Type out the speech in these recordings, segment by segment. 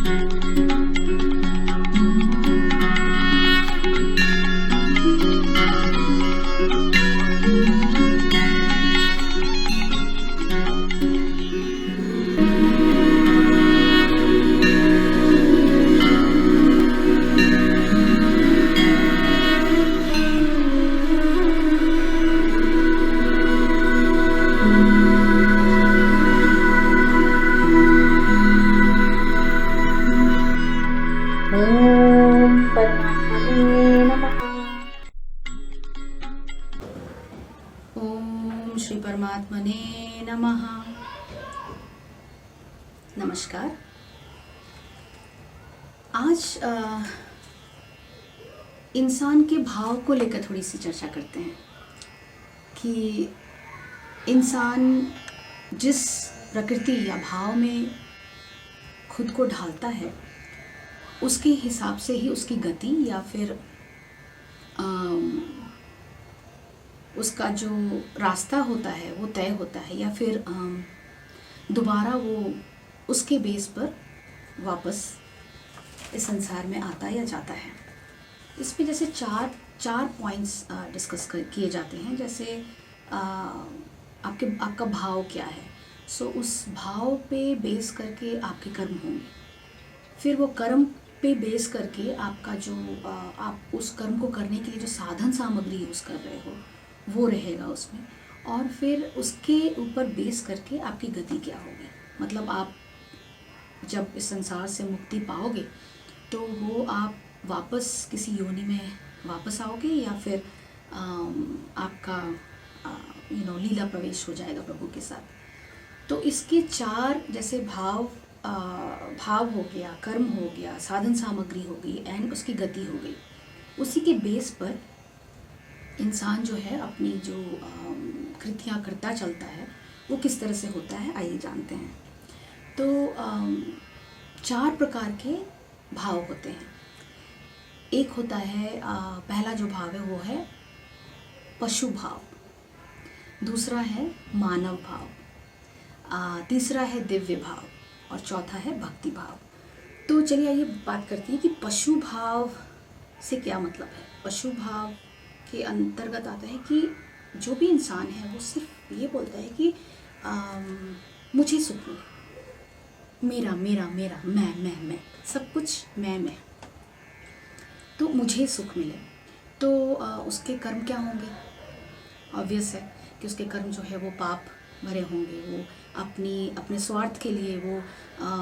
ओम श्री परमात्मने नमः। नमस्कार। आज इंसान के भाव को लेकर थोड़ी सी चर्चा करते हैं कि इंसान जिस प्रकृति या भाव में खुद को ढालता है उसके हिसाब से ही उसकी गति या फिर उसका जो रास्ता होता है वो तय होता है, या फिर दोबारा वो उसके बेस पर वापस इस संसार में आता या जाता है। इसमें जैसे चार पॉइंट्स डिस्कस किए जाते हैं। जैसे आपका भाव क्या है, सो उस भाव पे बेस करके आपके कर्म होंगे। फिर वो कर्म पे बेस करके आपका जो आप उस कर्म को करने के लिए जो साधन सामग्री यूज़ कर रहे हो वो रहेगा उसमें, और फिर उसके ऊपर बेस करके आपकी गति क्या होगी। मतलब आप जब इस संसार से मुक्ति पाओगे तो वो आप वापस किसी योनि में वापस आओगे, या फिर आपका लीला प्रवेश हो जाएगा प्रभु के साथ। तो इसके चार जैसे भाव हो गया, कर्म हो गया, साधन सामग्री हो गई एंड उसकी गति हो गई। उसी के बेस पर इंसान जो है अपनी जो कृतियाँ करता चलता है वो किस तरह से होता है, आइए जानते हैं। तो चार प्रकार के भाव होते हैं। एक होता है पहला जो भाव है वो है पशु भाव, दूसरा है मानव भाव, तीसरा है दिव्य भाव और चौथा है भक्ति भाव। तो चलिए आइए बात करते हैं कि पशु भाव से क्या मतलब है। पशु भाव के अंतर्गत आता है कि जो भी इंसान है वो सिर्फ ये बोलता है कि मुझे सुख मिले, मेरा मेरा मेरा, मैं सब कुछ मैं, तो मुझे सुख मिले। तो उसके कर्म क्या होंगे? ऑब्वियस है कि उसके कर्म जो है वो पाप भरे होंगे। वो अपने स्वार्थ के लिए वो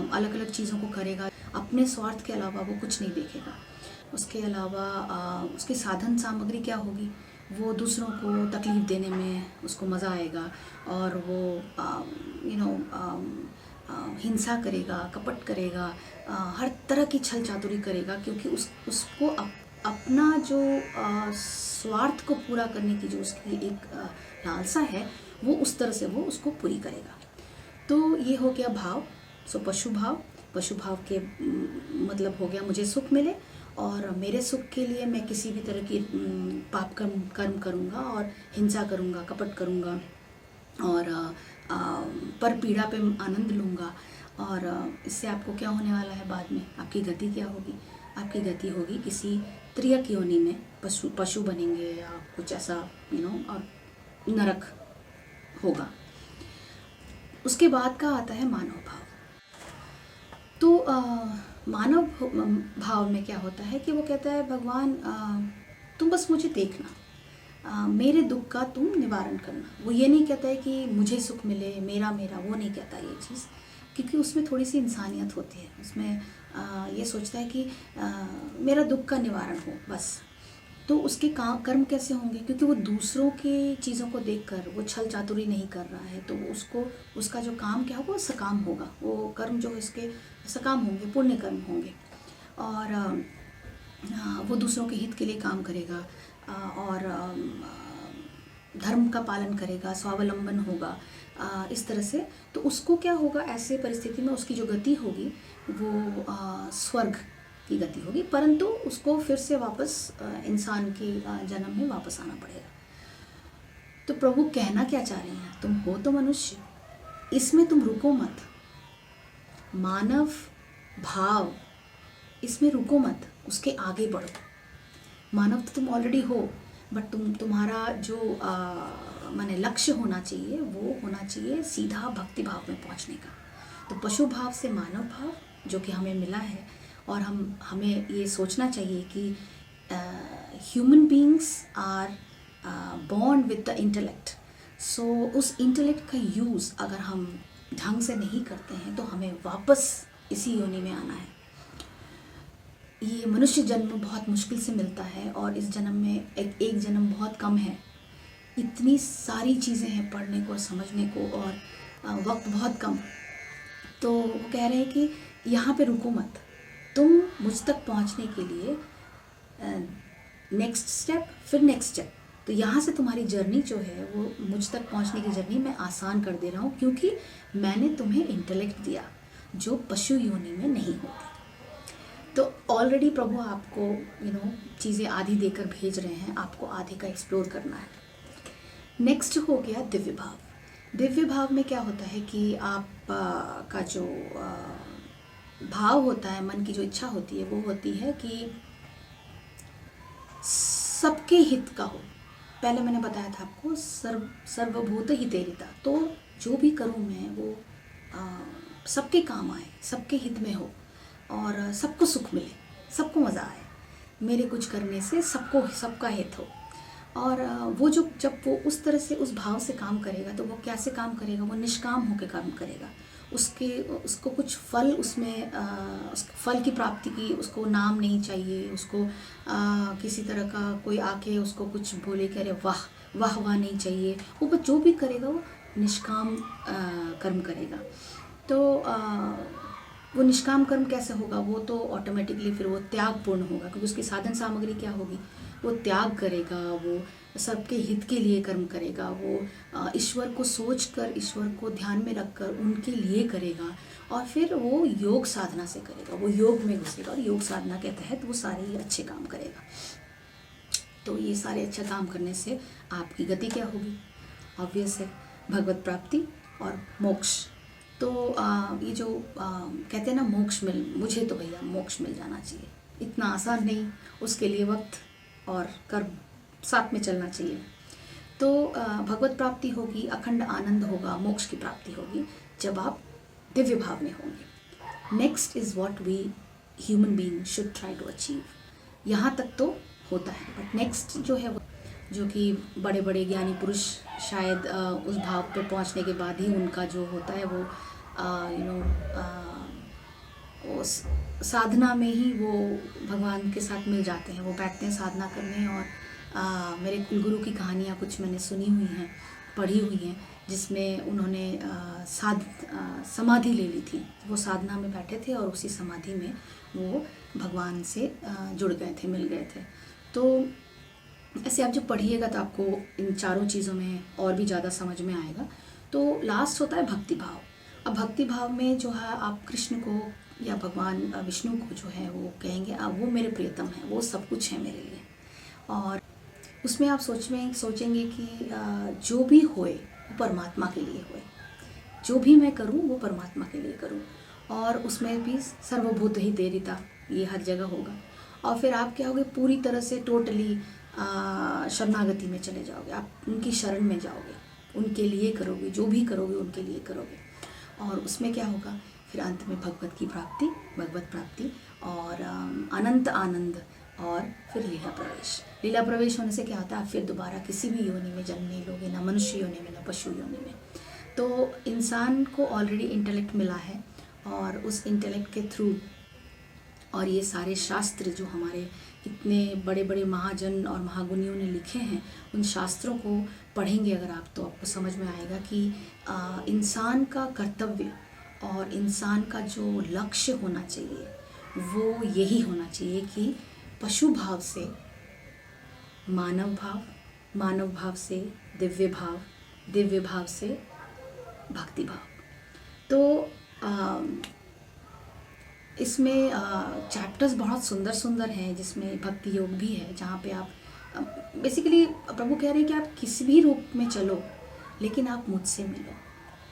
अलग अलग चीज़ों को करेगा, अपने स्वार्थ के अलावा वो कुछ नहीं देखेगा। उसके अलावा उसकी साधन सामग्री क्या होगी? वो दूसरों को तकलीफ़ देने में उसको मज़ा आएगा, और वो हिंसा करेगा, कपट करेगा, हर तरह की छल चातुरी करेगा, क्योंकि उसको अपना जो स्वार्थ को पूरा करने की जो उसकी एक लालसा है वो उस तरह से वो उसको पूरी करेगा। तो ये हो गया भाव। सो पशु भाव के मतलब हो गया मुझे सुख मिले, और मेरे सुख के लिए मैं किसी भी तरह की पाप कर्म करूँगा और हिंसा करूँगा, कपट करूँगा, और पर पीड़ा पे आनंद लूँगा। और इससे आपको क्या होने वाला है बाद में? आपकी गति क्या होगी? आपकी गति होगी किसी त्रियक योनि में, पशु बनेंगे या कुछ ऐसा और नरक होगा। उसके बाद का आता है मानव भाव। तो मानव भाव में क्या होता है कि वो कहता है भगवान तुम बस मुझे देखना, मेरे दुख का तुम निवारण करना। वो ये नहीं कहता है कि मुझे सुख मिले, मेरा मेरा, वो नहीं कहता ये चीज़, क्योंकि उसमें थोड़ी सी इंसानियत होती है। उसमें ये सोचता है कि मेरा दुख का निवारण हो बस। तो उसके कर्म कैसे होंगे? क्योंकि वो दूसरों की चीज़ों को देखकर वो छल चातुरी नहीं कर रहा है, तो उसका जो काम क्या होगा वो सकाम होगा। वो कर्म जो इसके सकाम होंगे, पुण्य कर्म होंगे, और वो दूसरों के हित के लिए काम करेगा, और धर्म का पालन करेगा, स्वावलंबन होगा, इस तरह से। तो उसको क्या होगा ऐसे परिस्थिति में? उसकी जो गति होगी वो स्वर्ग की गति होगी, परंतु उसको फिर से वापस इंसान के जन्म में वापस आना पड़ेगा। तो प्रभु कहना क्या चाह रहे हैं? तुम हो तो मनुष्य, इसमें तुम रुको मत। मानव भाव, इसमें रुको मत, उसके आगे बढ़ो। मानव तो तुम ऑलरेडी हो, बट तुम्हारा जो माने लक्ष्य होना चाहिए वो होना चाहिए सीधा भक्ति भाव में पहुंचने का। तो पशु भाव से मानव भाव जो कि हमें मिला है, और हमें ये सोचना चाहिए कि human beings are born with the intellect. So उस इंटेलेक्ट का यूज़ अगर हम ढंग से नहीं करते हैं तो हमें वापस इसी योनि में आना है। ये मनुष्य जन्म बहुत मुश्किल से मिलता है, और इस जन्म में एक जन्म बहुत कम है। इतनी सारी चीज़ें हैं पढ़ने को, समझने को, और वक्त बहुत कम। तो वो कह रहे हैं कि यहाँ पे रुको मत, तुम मुझ तक पहुँचने के लिए नेक्स्ट स्टेप, फिर नेक्स्ट स्टेप। तो यहाँ से तुम्हारी जर्नी जो है वो मुझ तक पहुँचने की जर्नी मैं आसान कर दे रहा हूँ, क्योंकि मैंने तुम्हें इंटेलेक्ट दिया जो पशु योनि में नहीं होती। तो ऑलरेडी प्रभु आपको चीज़ें आधी देकर भेज रहे हैं, आपको आधे का एक्सप्लोर करना है। नेक्स्ट हो गया दिव्य भाव। दिव्य भाव में क्या होता है कि आप का जो भाव होता है, मन की जो इच्छा होती है वो होती है कि सबके हित का हो। पहले मैंने बताया था आपको सर्वभूत हितेरिता, तो जो भी करूँ मैं वो सबके काम आए, सबके हित में हो, और सबको सुख मिले, सबको मज़ा आए, मेरे कुछ करने से सबका हित हो। और वो जब वो उस तरह से उस भाव से काम करेगा तो वो कैसे काम करेगा, वो निष्काम होकर काम करेगा। उसको कुछ फल उसमें उस फल की प्राप्ति की उसको नाम नहीं चाहिए, उसको किसी तरह का कोई आके उसको कुछ बोले कि अरे वाह वाह वाह नहीं चाहिए। वो जो भी करेगा वो निष्काम कर्म करेगा। तो वो निष्काम कर्म कैसे होगा, वो तो ऑटोमेटिकली फिर वो त्यागपूर्ण होगा, क्योंकि उसकी साधन सामग्री क्या होगी, वो त्याग करेगा, वो सबके हित के लिए कर्म करेगा, वो ईश्वर को सोचकर, ईश्वर को ध्यान में रखकर उनके लिए करेगा, और फिर वो योग साधना से करेगा, वो योग में घुसेगा, और योग साधना के तहत वो सारे ही अच्छे काम करेगा। तो ये सारे अच्छा काम करने से आपकी गति क्या होगी, ऑब्वियस है, भगवत प्राप्ति और मोक्ष। तो ये जो कहते हैं ना मोक्ष मुझे तो भैया मोक्ष मिल जाना चाहिए, इतना आसान नहीं, उसके लिए वक्त और कर्म साथ में चलना चाहिए। तो भगवत प्राप्ति होगी, अखंड आनंद होगा, मोक्ष की प्राप्ति होगी जब आप दिव्य भाव में होंगे। Next is what we human being should try to achieve. यहाँ तक तो होता है, बट नेक्स्ट जो है वो जो कि बड़े बड़े ज्ञानी पुरुष शायद उस भाव पे पहुंचने के बाद ही उनका जो होता है वो उस साधना में ही वो भगवान के साथ मिल जाते हैं। वो बैठते हैं साधना करने, और मेरे कुलगुरु की कहानियाँ कुछ मैंने सुनी हुई हैं, पढ़ी हुई हैं, जिसमें उन्होंने समाधि ले ली थी। वो साधना में बैठे थे और उसी समाधि में वो भगवान से जुड़ गए थे, मिल गए थे। तो ऐसे आप जब पढ़िएगा तो आपको इन चारों चीज़ों में और भी ज़्यादा समझ में आएगा। तो लास्ट होता है भक्ति भाव। अब भक्ति भाव में जो है आप कृष्ण को या भगवान विष्णु को जो है वो कहेंगे अब वो मेरे प्रियतम है, वो सब कुछ है मेरे लिए। और उसमें आप सोचेंगे कि जो भी होए वो परमात्मा के लिए होए, जो भी मैं करूँ वो परमात्मा के लिए करूँ, और उसमें भी सर्वभूत हितेरिता ये हर जगह होगा। और फिर आप क्या होगे, पूरी तरह से टोटली शरणागति में चले जाओगे, आप उनकी शरण में जाओगे, उनके लिए करोगे, जो भी करोगे उनके लिए करोगे। और उसमें क्या होगा, फिर अंत में भगवत की प्राप्ति, भगवत प्राप्ति और अनंत आनंद, और फिर लीला प्रवेश। लीला प्रवेश होने से क्या होता है, आप फिर दोबारा किसी भी योनि में जन्म नहीं लोगे, ना मनुष्य योनि में, ना पशु योनि में। तो इंसान को ऑलरेडी इंटेलेक्ट मिला है, और उस इंटेलेक्ट के थ्रू और ये सारे शास्त्र जो हमारे इतने बड़े बड़े महाजन और महागुनियों ने लिखे हैं, उन शास्त्रों को पढ़ेंगे अगर आप, तो आपको समझ में आएगा कि इंसान का कर्तव्य और इंसान का जो लक्ष्य होना चाहिए वो यही होना चाहिए कि पशु भाव से मानव भाव, मानव भाव से दिव्य भाव, दिव्य भाव से भक्ति भाव। तो इसमें चैप्टर्स बहुत सुंदर सुंदर हैं, जिसमें भक्ति योग भी है, जहाँ पे आप बेसिकली प्रभु कह रहे हैं कि आप किसी भी रूप में चलो लेकिन आप मुझसे मिलो,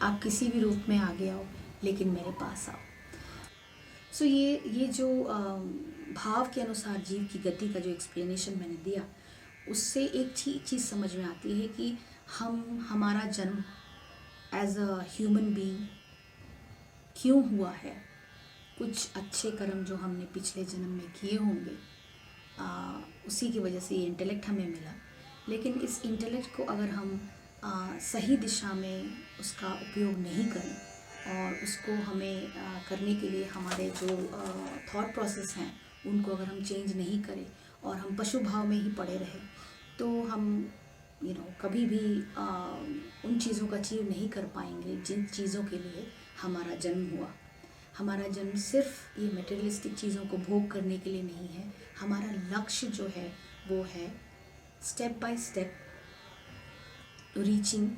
आप किसी भी रूप में आगे आओ लेकिन मेरे पास आओ। सो ये जो भाव के अनुसार जीव की गति का जो एक्सप्लेनेशन मैंने दिया, उससे एक चीज़ समझ में आती है कि हमारा जन्म एज अ ह्यूमन बीइंग क्यों हुआ है। कुछ अच्छे कर्म जो हमने पिछले जन्म में किए होंगे, उसी की वजह से ये इंटेलेक्ट हमें मिला। लेकिन इस इंटेलेक्ट को अगर हम सही दिशा में उसका उपयोग नहीं करें और उसको हमें करने के लिए हमारे जो थॉट प्रोसेस हैं उनको अगर हम चेंज नहीं करें और हम पशु भाव में ही पड़े रहे, तो हम कभी भी उन चीज़ों का अचीव नहीं कर पाएंगे जिन चीज़ों के लिए हमारा जन्म हुआ। हमारा जन्म सिर्फ ये मटेरियलिस्टिक चीज़ों को भोग करने के लिए नहीं है। हमारा लक्ष्य जो है वो है step by step reaching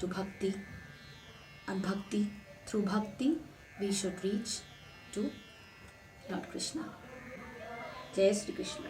to bhakti and bhakti. Through bhakti we should reach to Lord Krishna. Jai Shri Krishna.